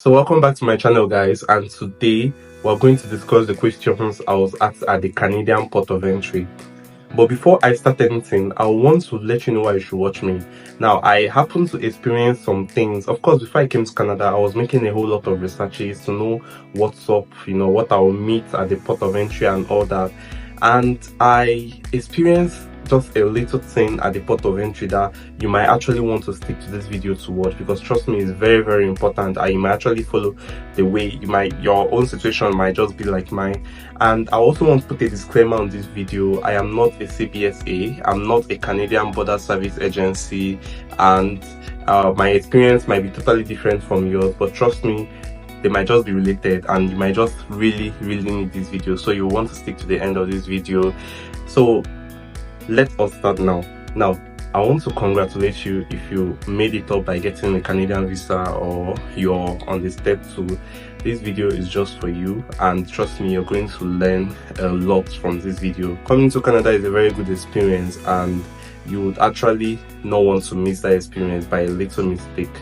So welcome back to my channel, guys, and today we're going to discuss the questions I was asked at the Canadian port of entry. But before I start anything, I want to let you know why you should watch me. Now, I happen to experience some things. Of course, before I came to Canada, I was making a whole lot of researches to know what's up, what I will meet at the port of entry and all that. And I experienced just a little thing at the port of entry that you might actually want to stick to this video to watch, because trust me, it's very, very important, and you might actually follow the way your own situation might just be like mine. And I also want to put a disclaimer on this video. I am not a CBSA, I'm not a Canadian Border Service Agency, and my experience might be totally different from yours, but trust me, they might just be related, and you might just really need this video, so you want to stick to the end of this video. So let us start now. I want to congratulate you if you made it up by getting a Canadian visa, or you're on the step 2. This video is just for you, and trust me, you're going to learn a lot from this video. Coming to Canada is a very good experience, and you would actually not want to miss that experience by a little mistake,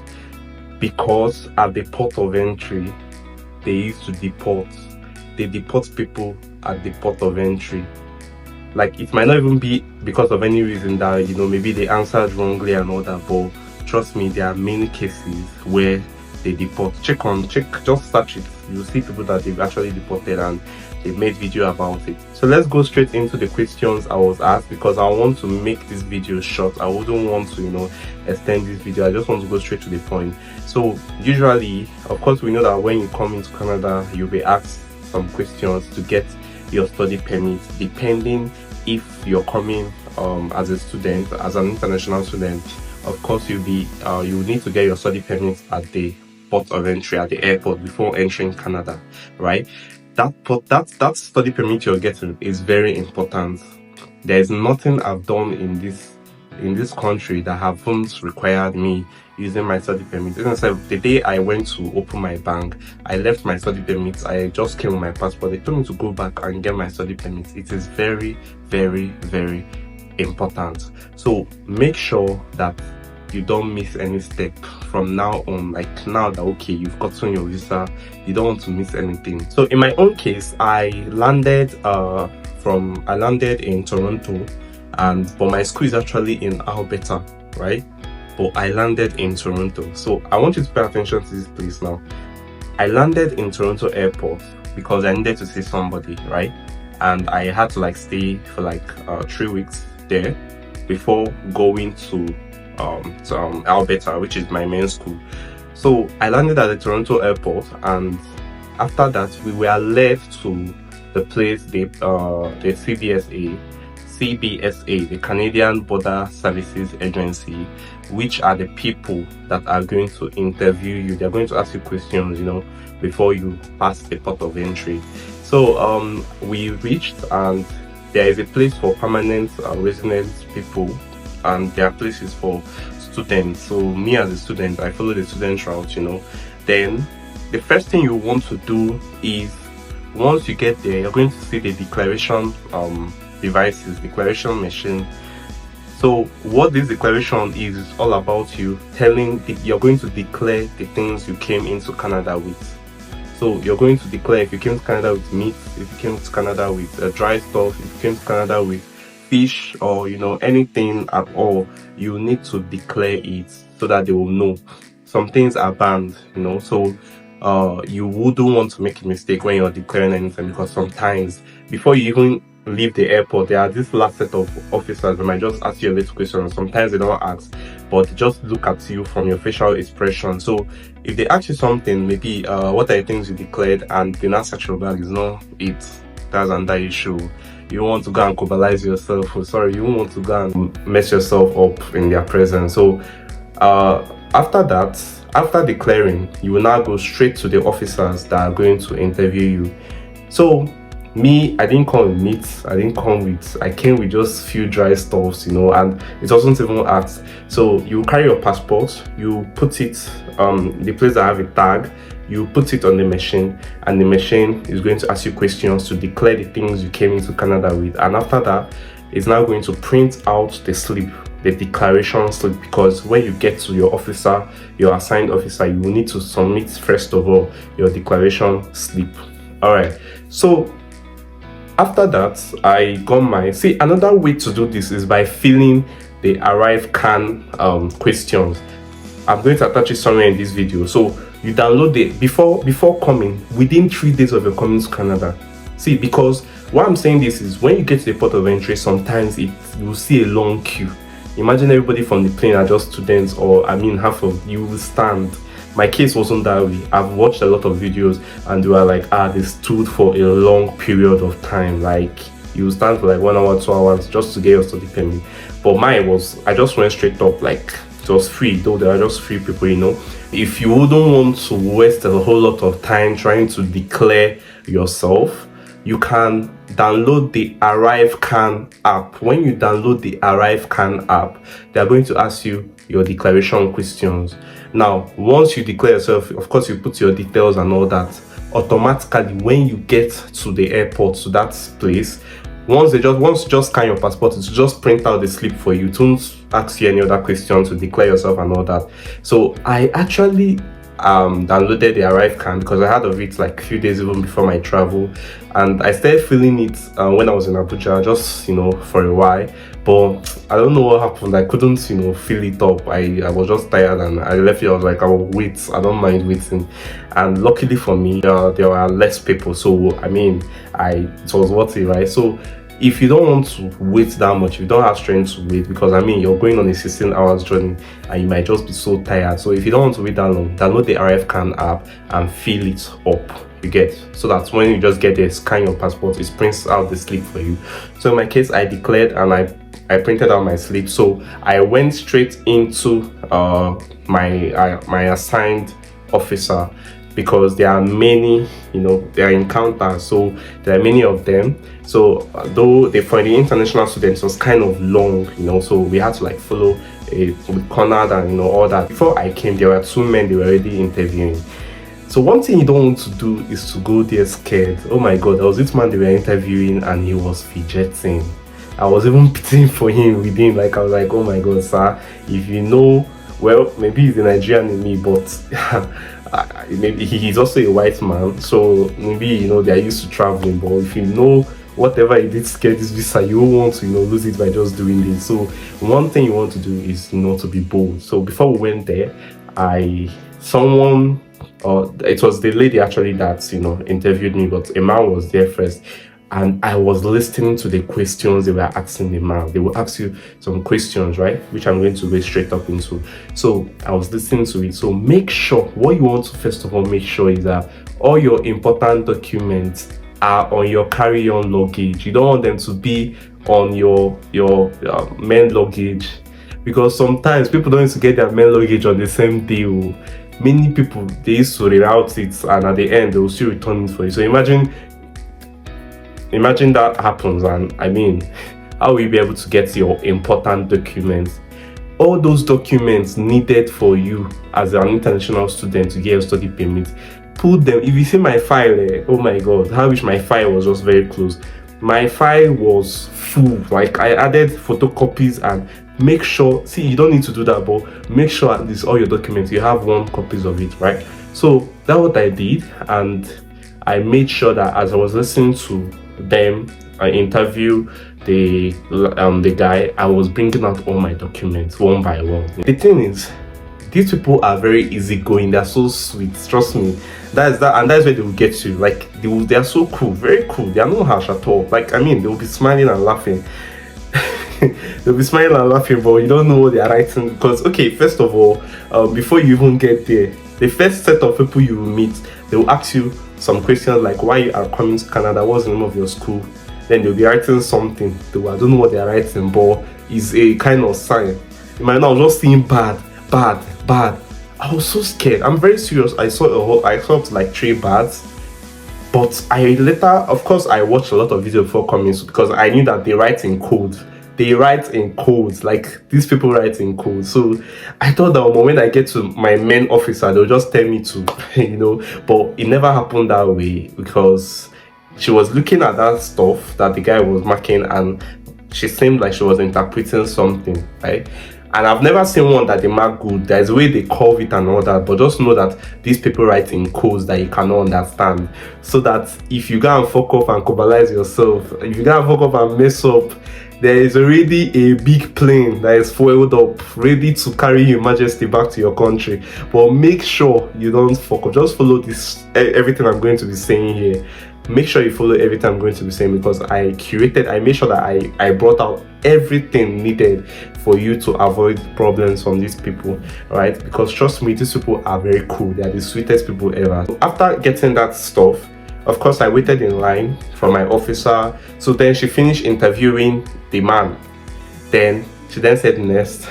because at the port of entry they used to deport people at the port of entry. Like, it might not even be because of any reason that maybe they answered wrongly and all that, but trust me, there are many cases where they deport. Just search it, you'll see people that they've actually deported and they made video about it. So let's go straight into the questions I was asked, because I want to make this video short. I wouldn't want to extend this video. I just want to go straight to the point. So usually, of course, we know that when you come into Canada, you'll be asked some questions to get your study permit, depending if you're coming as a student, as an international student. Of course, you need to get your study permit at the port of entry, at the airport, before entering Canada, right? That study permit you're getting is very important. There's nothing I've done in this country that haven't required me using my study permit. The day I went to open my bank, I left my study permit. I just came with my passport. They told me to go back and get my study permit. It is very important. So make sure that you don't miss any step from now on. Like, now that you've gotten your visa, you don't want to miss anything. So in my own case, I landed in Toronto, but my school is actually in Alberta, right? But I landed in Toronto. So I want you to pay attention to this place now. I landed in Toronto airport because I needed to see somebody, right? And I had to stay for 3 weeks there before going to Alberta, which is my main school. So I landed at the Toronto airport, and after that we were led to the place, the CBSA, the Canadian Border Services Agency, which are the people that are going to interview you. They're going to ask you questions, before you pass the port of entry. So we reached, and there is a place for permanent resident people, and there are places for students. So me as a student, I follow the student route. Then the first thing you want to do is, once you get there, you're going to see the declaration devices, declaration machine. So what this declaration is all about, you're going to declare the things you came into Canada with. So you're going to declare if you came to Canada with meat, if you came to Canada with dry stuff, if you came to Canada with fish, or anything at all, you need to declare it so that they will know. Some things are banned, so you wouldn't want to make a mistake when you're declaring anything, because sometimes before you even leave the airport, there are this last set of officers that might just ask you a little question. Sometimes they don't ask, but just look at you from your facial expression. So if they ask you something, maybe what are the things you declared, and the not search your bag, is not it, that's another issue. You want to go and cobalize yourself, you want to go and mess yourself up in their presence. So after declaring, you will now go straight to the officers that are going to interview you. So me, I didn't come with meat. I came with just few dry stuffs, and it wasn't even asked. So you carry your passport, you put it the place that have a tag, you put it on the machine, and the machine is going to ask you questions to declare the things you came into Canada with. And after that, it's now going to print out the slip the declaration slip, because when you get to your officer, your assigned officer, you will need to submit first of all your declaration slip. All right, so after that, I got my, see, another way to do this is by filling the arrive can questions. I'm going to attach it somewhere in this video. So you download it before coming, within 3 days of your coming to Canada. See, because why I'm saying this is when you get to the port of entry, sometimes you will see a long queue. Imagine everybody from the plane are just students, or I mean half of you will stand. My case wasn't that way. I've watched a lot of videos and they were like, they stood for a long period of time. Like you stand for like 1 hour, 2 hours just to get your study permit. But mine was, I just went straight up, like it was free, though there are just free people, you know. If you wouldn't want to waste a whole lot of time trying to declare yourself, you can download the Arrive Can app. When you download the Arrive Can app, they are going to ask you your declaration questions. Now, once you declare yourself, of course, you put your details and all that. Automatically, when you get to the airport, to that place, once you just scan your passport, it's just print out the slip for you. It won't ask you any other questions to declare yourself and all that. So I actually downloaded the Arrive Can because I had of it like a few days even before my travel, and I started filling it when I was in Abuja, just, you know, for a while. But I don't know what happened. I couldn't, you know, fill it up. I was just tired and I left it. I was like, I will wait. I don't mind waiting. And luckily for me, there were less people. So I mean, it was worth it, right? So if you don't want to wait that much, you don't have strength to wait, because I mean, you're going on a 16 hours journey and you might just be so tired. So if you don't want to wait that long, download the Arrive Can app and fill it up. You get, so that's when you just get there, scan your passport, it prints out the slip for you. So in my case, I declared and I printed out my slip. So I went straight into my assigned officer, because there are many, you know, there are encounters, so there are many of them. So though for the international students, it was kind of long, you know, so we had to like follow a corner and, you know, all that. Before I came, there were 2 men, they were already interviewing. So one thing you don't want to do is to go there scared. Oh my god, there was this man they were interviewing and he was fidgeting. I was even pitying for him within, like I was like, oh my god, sir, if you know, well, maybe he's a Nigerian in me, but maybe he's also a white man, so maybe, you know, they're used to traveling. But if you know whatever he did to get this visa, you won't want to, you know, lose it by just doing this. So one thing you want to do is, you know, to be bold. So before we went there, it was the lady actually that, you know, interviewed me, but a man was there first. And I was listening to the questions they were asking the man. They will ask you some questions, right? Which I'm going to go straight up into. So I was listening to it. So make sure, what you want to first of all make sure is that all your important documents are on your carry-on luggage. You don't want them to be on your main luggage, because sometimes people don't need to get their main luggage on the same day. Many people, they used to reroute it, and at the end they will still return it for you. So imagine that happens, and I mean, how will you be able to get your important documents? All those documents needed for you as an international student to get your study permit, put them. If you see my file, oh my god, I wish my file was just very close. My file was full, like I added photocopies, and make sure, see, you don't need to do that, but make sure at least all your documents, you have 1 copy of it, right? So that's what I did, and I made sure that as I was listening to them, I interview the guy, I was bringing out all my documents one by one. The thing is, these people are very easygoing, they're so sweet, trust me. That's where they will get you. Like they are so cool, very cool. They are not harsh at all. Like, I mean, they will be smiling and laughing. They'll be smiling and laughing, but you don't know what they are writing. Because, okay, first of all, before you even get there, the first set of people you will meet, they will ask you some questions like why you are coming to Canada, what's the name of your school. Then they'll be writing something. I don't know what they are writing, but it's a kind of sign. You might not just seeing bad. I was so scared. I'm very serious. I saw like 3 bads. But I later, of course, I watched a lot of videos before coming, because I knew that they write in code. They write in codes, like these people write in code. So I thought that when I get to my main officer, they'll just tell me to, you know, but it never happened that way, because she was looking at that stuff that the guy was marking, and she seemed like she was interpreting something, right? And I've never seen one that they mark good. There's a way they curve it and all that, but just know that these people write in codes that you cannot understand. So that if you go and fuck up and cobalize yourself, if you go and fuck up and mess up, there is already a big plane that is foiled up, ready to carry your majesty back to your country. But make sure you don't fuck up. Just follow this, everything I'm going to be saying here. Make sure you follow everything I'm going to be saying, because I made sure that I brought out everything needed for you to avoid problems from these people, right? Because trust me, these people are very cool. They are the sweetest people ever. After getting that stuff, of course, I waited in line for my officer. So then she finished interviewing the man. Then she then said next.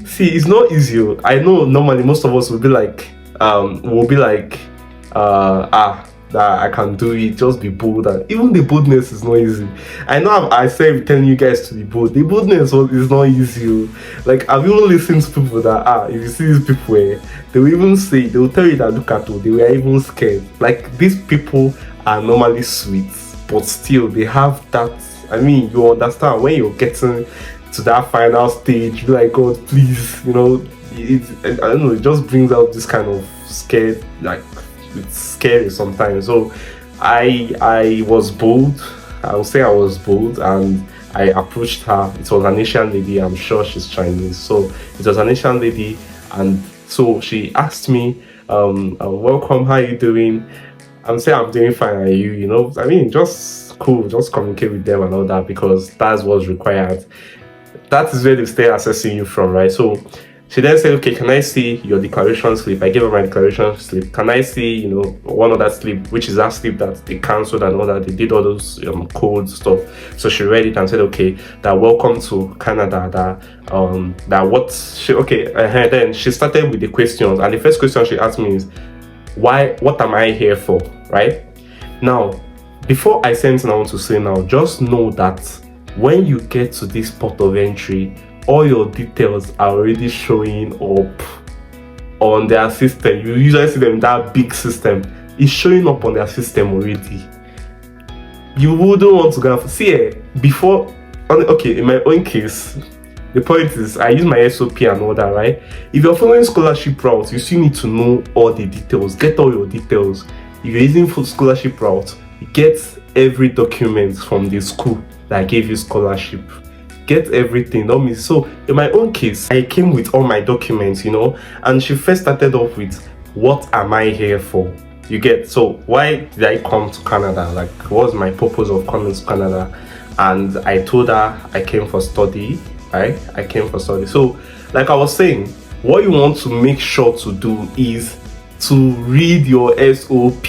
See, it's not easy. I know normally most of us will be like, that I can do it, just be bold. And even the boldness is not easy. I know I said telling you guys to be bold. The boldness is not easy. Like, I've even listened to people that if you see these people, they will even say, they will tell you that look at them, they were even scared. Like, these people are normally sweet, but still they have that. I mean, you understand when you're getting to that final stage, you're like, God, please, I don't know, it just brings out this kind of scared, like, it's scary sometimes. So I was bold. I would say I was bold, and I approached her. It was an Asian lady. I'm sure she's Chinese. So it was an Asian lady, and so she asked me, welcome, how are you doing? I'm saying I'm doing fine. Are you? I mean, just cool. Just communicate with them and all that, because that's what's required. That is where they start assessing you from, right? So she then said, okay, can I see your declaration slip? I gave her my declaration slip. Can I see, one other slip, which is that slip that they cancelled and all that. They did all those code stuff. So she read it and said, okay, that welcome to Canada. Then she started with the questions. And the first question she asked me is, what am I here for, right? Now, before I say anything I want to say now, just know that when you get to this port of entry, all your details are already showing up on their system. You usually see them in that big system. It's showing up on their system already. You wouldn't want to go and see before. Okay, in my own case, the point is I use my SOP and all that, right? If you're following scholarship routes, you still need to know all the details. Get all your details. If you're using full scholarship route, get every document from the school that gave you scholarship. Get everything. So in my own case, I came with all my documents, and she first started off with, what am I here for? You get? So why did I come to Canada? Like, what was my purpose of coming to Canada? And I told her I came for study, right? I came for study. So like I was saying, what you want to make sure to do is to read your SOP.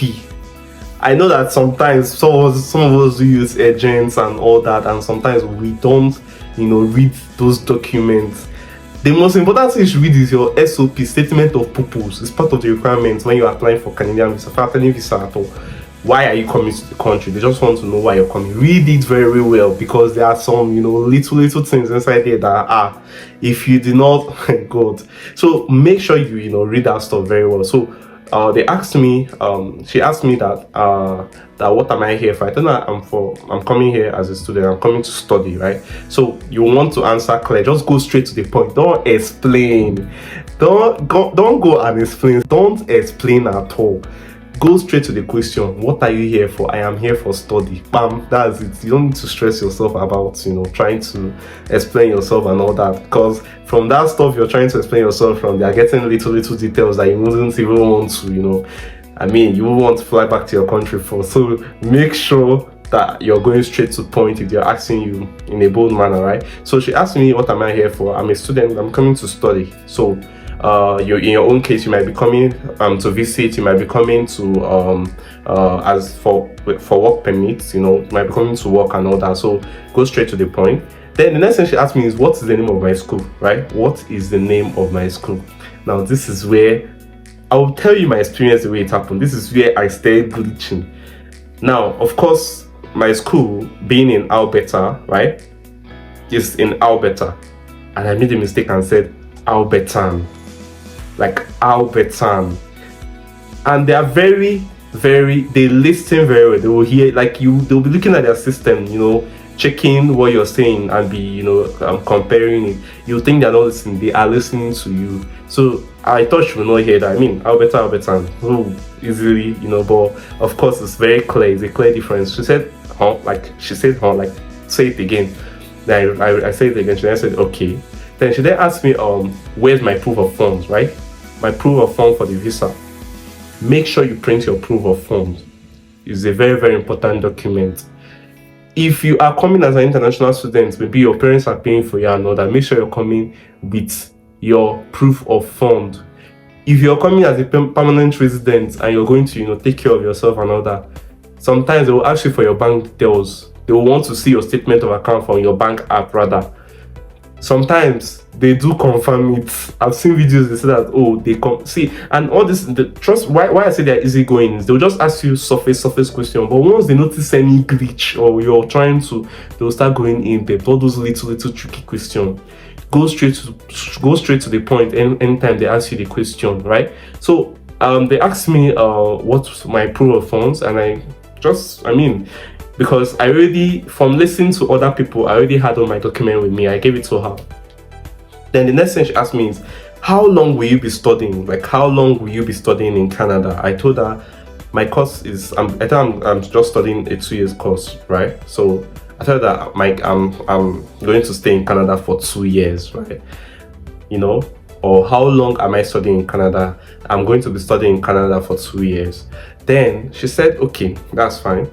I know that sometimes some of us use agents and all that, and sometimes we don't read those documents. The most important thing you should read is your SOP, statement of purpose. It's part of the requirements when you're applying for Canadian visa, for any visa at all. Why are you coming to the country? They just want to know why you're coming. Read it very well, because there are some little things inside there that if you do not God. So make sure you read that stuff very well. So they asked me, she asked me that what am I here for? I told her I'm coming here as a student. I'm coming to study, right? So you want to answer clear. Just go straight to the point. Don't explain. Don't go and explain. Don't explain at all. Go straight to the question. What are you here for? I am here for study. Bam, that's it. You don't need to stress yourself about trying to explain yourself and all that, because from that stuff you're trying to explain yourself from, they are getting little details that you wouldn't even want to I mean, you will want to fly back to your country for. So make sure that you're going straight to the point if they're asking you in a bold manner, right? So she asked me, what am I here for? I'm a student. I'm coming to study. So you're in your own case, you might be coming to visit, you might be coming to as for work permits, you might be coming to work and all that. So go straight to the point. Then the next thing she asked me is, what is the name of my school, right? What is the name of my school? Now this is where I will tell you my experience, the way it happened. This is where I started glitching. Now, of course, my school being in Alberta, right, is in Alberta, and I made a mistake and said Albertan. Like Albertan, and they are very, they listen very well. They will hear, like they'll be looking at their system, checking what you're saying and be, comparing it, you think they're not listening. They are listening to you. So I thought she would not hear that. I mean, Alberta, so easily, but of course it's very clear. It's a clear difference. She said, huh? Like she said, huh? Like say it again. Then I said it again. She then said, okay. Then she then asked me, where's my proof of funds, right? My proof of funds for the visa. Make sure you print your proof of funds. It's a very, very important document. If you are coming as an international student, maybe your parents are paying for you and all that, make sure you're coming with your proof of fund. If you're coming as a permanent resident and you're going to, take care of yourself and all that, sometimes they will ask you for your bank details. They will want to see your statement of account from your bank app rather. Sometimes they do confirm it. I've seen videos they say that, oh, they come see, and all this, why I say they're easygoing is they'll just ask you surface question, but once they notice any glitch or you're trying to, they'll start going in depth. All those little tricky questions. Go straight to the point anytime they ask you the question, right? So they asked me what's my proof of funds, and because I already, from listening to other people, I already had all my document with me. I gave it to her. Then the next thing she asked me is, how long will you be studying? Like, how long will you be studying in Canada? I told her my course is, I'm just studying a 2 years course, right? So I told her that I'm going to stay in Canada for 2 years, right? Or how long am I studying in Canada? I'm going to be studying in Canada for 2 years. Then she said, okay, that's fine.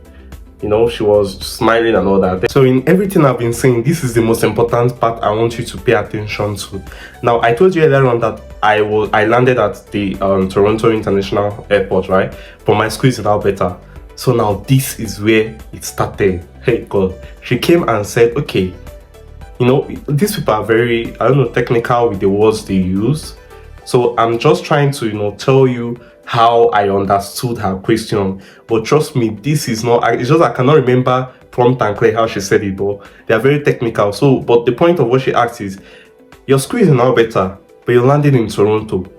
She was smiling and all that. So in everything I've been saying, this is the most important part I want you to pay attention to. Now, I told you earlier on that I landed at the Toronto International Airport, right? But my school is in Alberta. So now this is where it started. Hey God, she came and said, okay, these people are very, technical with the words they use. So I'm just trying to, tell you how I understood her question. But trust me, this is not, it's just I cannot remember prompt and clear how she said it, but they are very technical. So, but the point of what she asked is, your school is in Alberta, but you're landing in Toronto.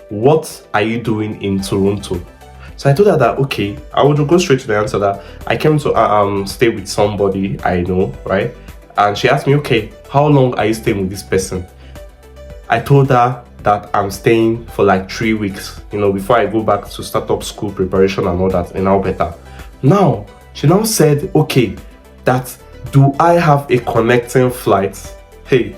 What are you doing in Toronto? So I told her that, okay, I would go straight to the answer that I came to stay with somebody I know, right? And she asked me, okay, how long are you staying with this person? I told her that I'm staying for like 3 weeks, before I go back to start up school preparation and all that in Alberta. Now, she now said, okay, that do I have a connecting flight? Hey,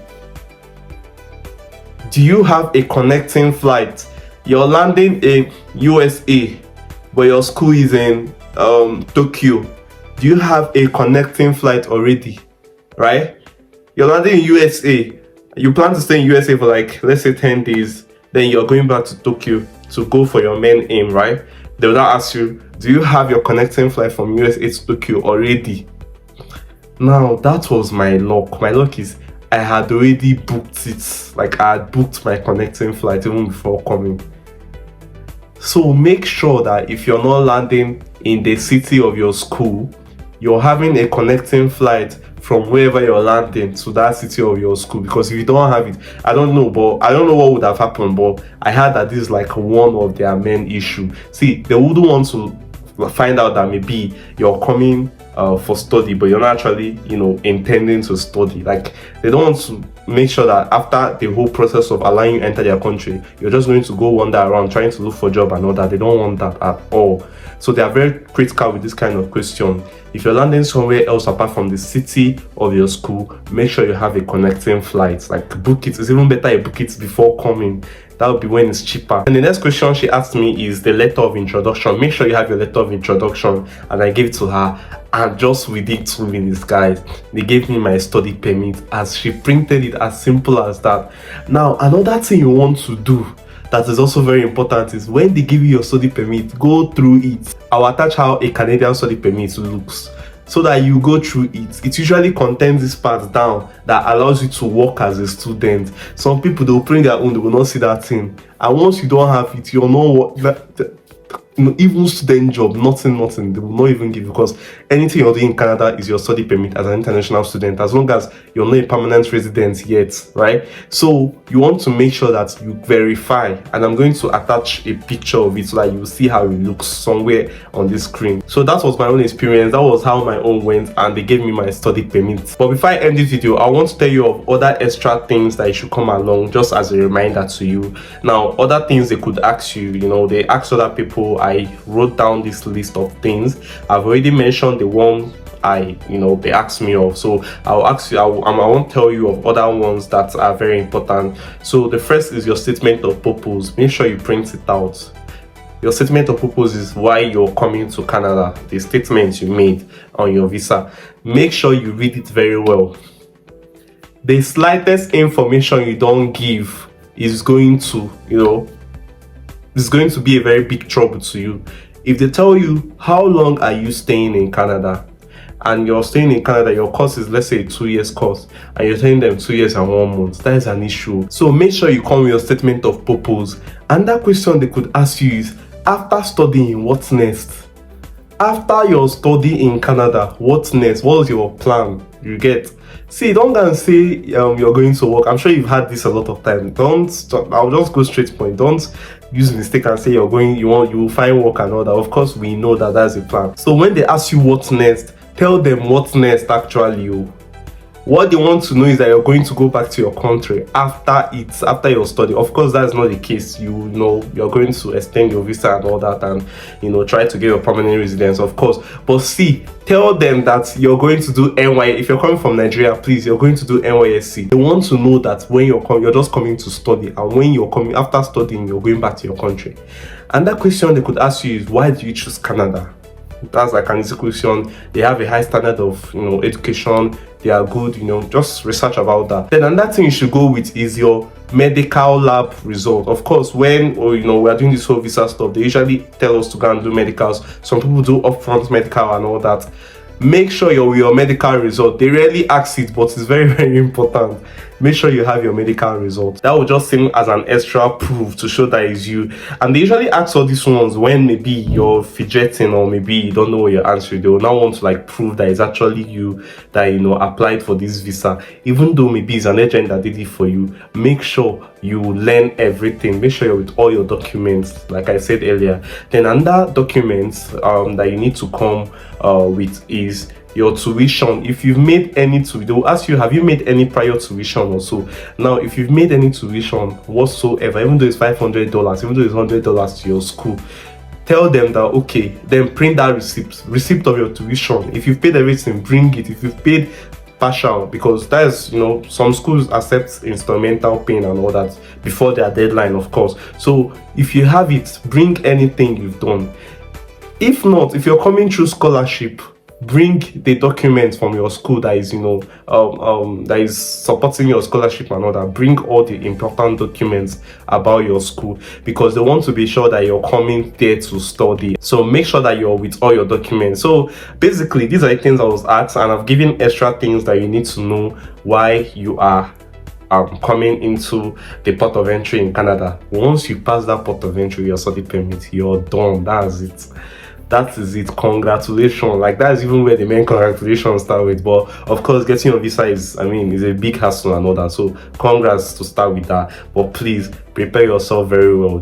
do you have a connecting flight? You're landing in USA, but your school is in Tokyo. Do you have a connecting flight already? Right? You're landing in USA. You plan to stay in USA for like, let's say 10 days. Then you're going back to Tokyo to go for your main aim, right? They will now ask you, do you have your connecting flight from USA to Tokyo already? Now, that was my luck. My luck is I had already booked it. Like, I had booked my connecting flight even before coming. So make sure that if you're not landing in the city of your school, you're having a connecting flight from wherever you're landing to that city of your school. Because if you don't have it, I don't know what would have happened, but I heard that this is like one of their main issue. See, they wouldn't want to find out that maybe you're coming for study, but you're not actually, intending to study. Like, they don't want to make sure that after the whole process of allowing you enter their country, you're just going to go wander around trying to look for a job and all that. They don't want that at all. So they are very critical with this kind of question. If you're landing somewhere else apart from the city of your school, make sure you have a connecting flight. Like, book it. It's even better you book it before coming. That would be when it's cheaper. And the next question she asked me is the letter of introduction. Make sure you have your letter of introduction. And I gave it to her. And just within 2 minutes, guys, they gave me my study permit as she printed it, as simple as that. Now, another thing you want to do that is also very important is when they give you your study permit, go through it. I'll attach how a Canadian study permit looks so that you go through it. It usually contains this part down that allows you to work as a student. Some people, they'll print their own, they will not see that thing. And once you don't have it, you'll know what even student job, nothing. They will not even give, because anything you're doing in Canada is your study permit as an international student, as long as you're not a permanent resident yet, right? So you want to make sure that you verify, and I'm going to attach a picture of it so that you see how it looks somewhere on this screen. So that was my own experience. That was how my own went, and they gave me my study permit. But before I end this video, I want to tell you of other extra things that you should come along, just as a reminder to you. Now, other things they could ask you, they ask other people. I wrote down this list of things. I've already mentioned the one they asked me of, so I'll ask you, I won't tell you of other ones that are very important. So the first is your statement of purpose. Make sure you print it out. Your statement of purpose is why you're coming to Canada, the statement you made on your visa. Make sure you read it very well. The slightest information you don't give is going to, it's going to be a very big trouble to you. If they tell you, how long are you staying in Canada? And you're staying in Canada, your course is, let's say, a 2 years course, and you're telling them 2 years and 1 month, that is an issue. So make sure you come with your statement of purpose. And that question they could ask you is, after studying, what's next? After your study in Canada, what's next? What's your plan? You get? See, don't go and say you're going to work. I'm sure you've had this a lot of time. I'll just go straight to point. Don't use mistake and say you will find work and all that. Of course, we know that that's a plan. So when they ask you what's next, tell them what's next actually. What they want to know is that you're going to go back to your country after your study. Of course, that's not the case. You're going to extend your visa and all that, and try to get your permanent residence, of course. But see, tell them that you're going to do NY. If you're coming from Nigeria, please, you're going to do NYSC. They want to know that when you're just coming to study, and when you're coming after studying, you're going back to your country. And that question they could ask you is, why do you choose Canada? That's like an easy question. They have a high standard of education. They are good, just research about that. Then another thing you should go with is your medical lab result. Of course, when we are doing this whole visa stuff, they usually tell us to go and do medicals. Some people do upfront medical and all that. Make sure your medical result. They rarely ask it, but it's very, very important. Make sure you have your medical result. That will just seem as an extra proof to show that it's you. And they usually ask all these ones when maybe you're fidgeting, or maybe you don't know what you're answering. They will now want to prove that it's actually you that applied for this visa. Even though maybe it's an agent that did it for you, make sure you learn everything. Make sure you're with all your documents, like I said earlier. Then another documents that you need to come with is your tuition. If you've made any they'll ask you, have you made any prior tuition or so? Now, if you've made any tuition whatsoever, even though it's $500, even though it's $100 to your school, tell them that, okay, then print that receipt of your tuition. If you've paid everything, bring it. If you've paid partial, because that is, some schools accept instrumental paying and all that before their deadline, of course. So if you have it, bring anything you've done. If not, if you're coming through scholarship, bring the documents from your school that is that is supporting your scholarship and all that. Bring all the important documents about your school, because they want to be sure that you're coming there to study. So make sure that you're with all your documents. So basically, these are the things I was asked, and I've given extra things that you need to know why you are coming into the port of entry in Canada. Once you pass that port of entry, your study permit, you're done. That's it. That is it. Congratulations. That is even where the main congratulations start with. But of course, getting your visa is a big hassle and all that. So congrats to start with that. But please prepare yourself very well.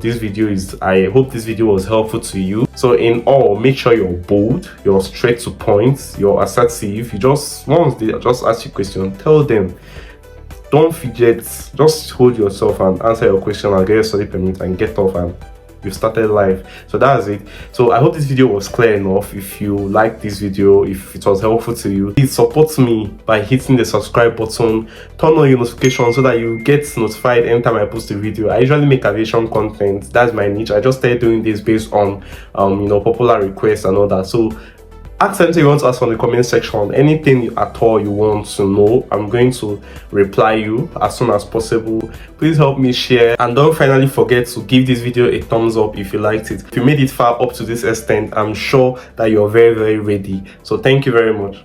I hope this video was helpful to you. So in all, make sure you're bold, you're straight to point, you're assertive. Once they just ask you a question, tell them. Don't fidget. Just hold yourself and answer your question and get your study permit and get off, and we've started live. So that's it. So I hope this video was clear enough. If you like this video, if it was helpful to you, please support me by hitting the subscribe button, turn on your notifications so that you get notified anytime I post a video. I usually make aviation content. That's my niche. I just started doing this based on popular requests and all that. So ask anything you want to ask on the comment section. Anything at all you want to know, I'm going to reply you as soon as possible. Please help me share, and don't finally forget to give this video a thumbs up if you liked it. If you made it far up to this extent, I'm sure that you're very, very ready. So thank you very much.